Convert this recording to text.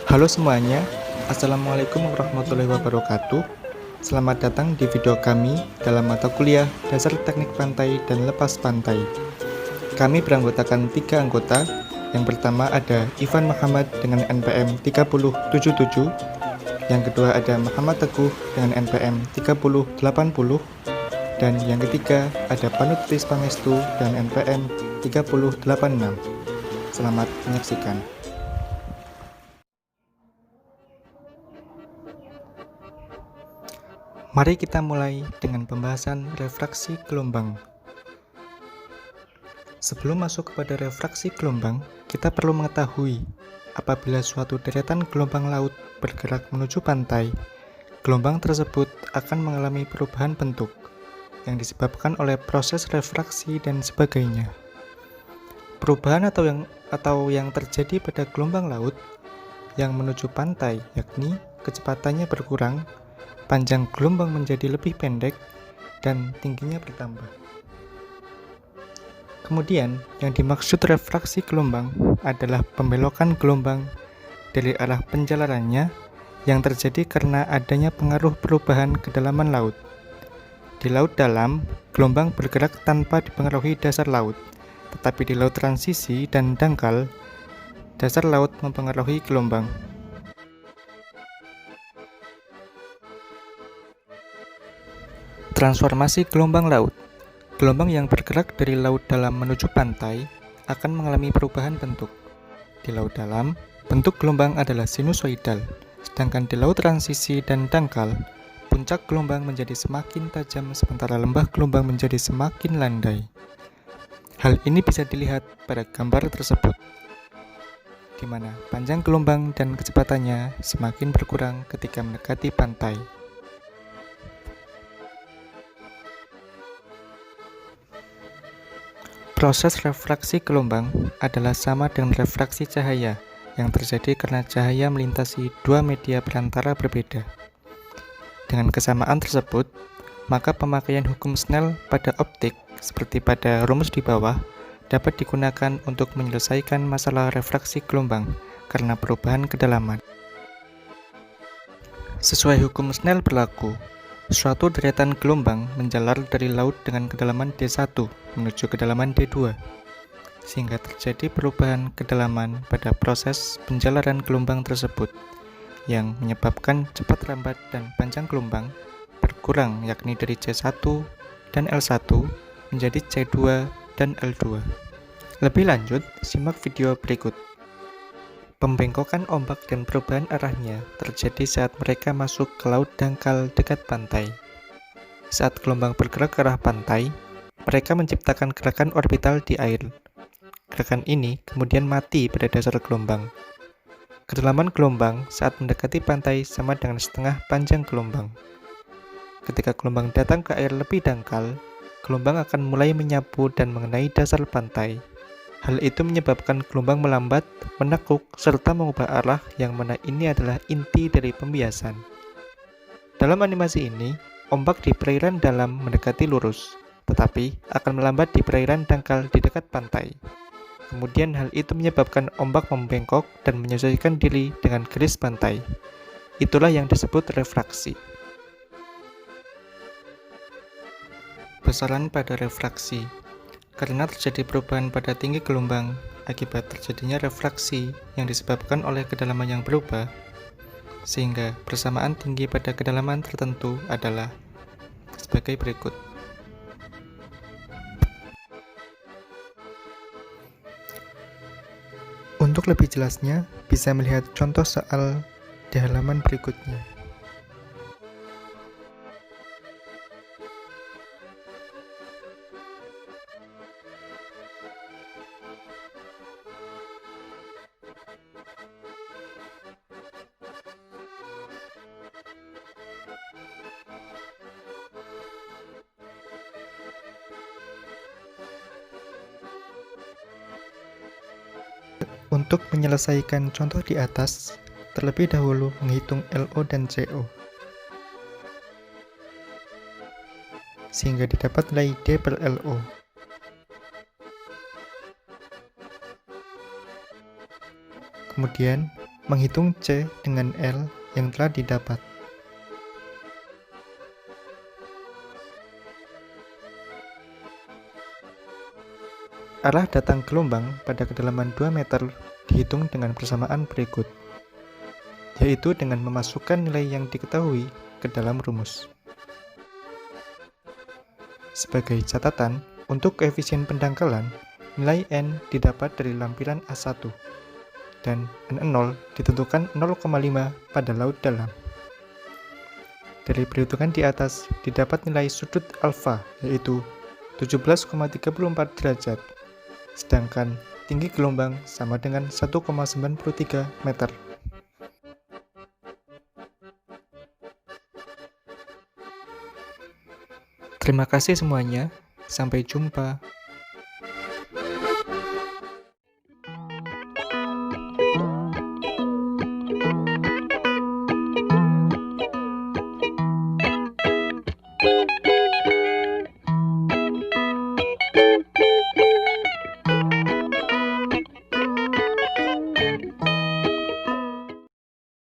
Halo semuanya, Assalamualaikum warahmatullahi wabarakatuh. Selamat datang di video kami dalam mata kuliah Dasar Teknik Pantai dan Lepas Pantai. Kami beranggotakan 3 anggota. Yang pertama ada Ivan Muhammad dengan NPM 3077. Yang kedua ada Muhammad Teguh dengan NPM 3080. Dan yang ketiga ada Panutis Pangestu dengan NPM 3086. Selamat menyaksikan. Mari kita mulai dengan pembahasan refraksi gelombang. Sebelum masuk kepada refraksi gelombang, kita perlu mengetahui apabila suatu deretan gelombang laut bergerak menuju pantai, gelombang tersebut akan mengalami perubahan bentuk yang disebabkan oleh proses refraksi dan sebagainya. Perubahan atau yang terjadi pada gelombang laut yang menuju pantai yakni kecepatannya berkurang, panjang gelombang menjadi lebih pendek, dan tingginya bertambah. Kemudian, yang dimaksud refraksi gelombang adalah pembelokan gelombang dari arah penjalarannya yang terjadi karena adanya pengaruh perubahan kedalaman laut. Di laut dalam, gelombang bergerak tanpa dipengaruhi dasar laut, tetapi di laut transisi dan dangkal, dasar laut mempengaruhi gelombang. Transformasi gelombang laut. Gelombang yang bergerak dari laut dalam menuju pantai akan mengalami perubahan bentuk. Di laut dalam, bentuk gelombang adalah sinusoidal, sedangkan di laut transisi dan dangkal, puncak gelombang menjadi semakin tajam sementara lembah gelombang menjadi semakin landai. Hal ini bisa dilihat pada gambar tersebut, di mana panjang gelombang dan kecepatannya semakin berkurang ketika mendekati pantai. Proses refraksi gelombang adalah sama dengan refraksi cahaya yang terjadi karena cahaya melintasi dua media perantara berbeda. Dengan kesamaan tersebut, maka pemakaian hukum Snell pada optik seperti pada rumus di bawah dapat digunakan untuk menyelesaikan masalah refraksi gelombang karena perubahan kedalaman. Sesuai hukum Snell berlaku, suatu deretan gelombang menjalar dari laut dengan kedalaman D1 menuju kedalaman D2, sehingga terjadi perubahan kedalaman pada proses penjalaran gelombang tersebut, yang menyebabkan cepat lambat dan panjang gelombang berkurang yakni dari C1 dan L1 menjadi C2 dan L2. Lebih lanjut, simak video berikut. Pembengkokan ombak dan perubahan arahnya terjadi saat mereka masuk ke laut dangkal dekat pantai. Saat gelombang bergerak ke arah pantai, mereka menciptakan gerakan orbital di air. Gerakan ini kemudian mati pada dasar gelombang. Kedalaman gelombang saat mendekati pantai sama dengan setengah panjang gelombang. Ketika gelombang datang ke air lebih dangkal, gelombang akan mulai menyapu dan mengenai dasar pantai. Hal itu menyebabkan gelombang melambat, menekuk, serta mengubah arah yang mana ini adalah inti dari pembiasan. Dalam animasi ini, ombak di perairan dalam mendekati lurus, tetapi akan melambat di perairan dangkal di dekat pantai. Kemudian hal itu menyebabkan ombak membengkok dan menyesuaikan diri dengan garis pantai. Itulah yang disebut refraksi. Besaran pada refraksi. Karena terjadi perubahan pada tinggi gelombang akibat terjadinya refraksi yang disebabkan oleh kedalaman yang berubah, sehingga persamaan tinggi pada kedalaman tertentu adalah sebagai berikut. Untuk lebih jelasnya, bisa melihat contoh soal di halaman berikutnya. Untuk menyelesaikan contoh di atas, terlebih dahulu menghitung LO dan CO, sehingga didapat nilai D per LO. Kemudian, Menghitung C dengan L yang telah didapat. Arah datang gelombang pada kedalaman 2 meter dihitung dengan persamaan berikut, yaitu dengan memasukkan nilai yang diketahui ke dalam rumus. Sebagai catatan, untuk koefisien pendangkalan, nilai N didapat dari lampiran A1, dan N0 ditentukan 0,5 pada laut dalam. Dari perhitungan di atas, didapat nilai sudut alfa, yaitu 17,34 derajat, sedangkan tinggi gelombang sama dengan 1,93 meter. Terima kasih semuanya, sampai jumpa.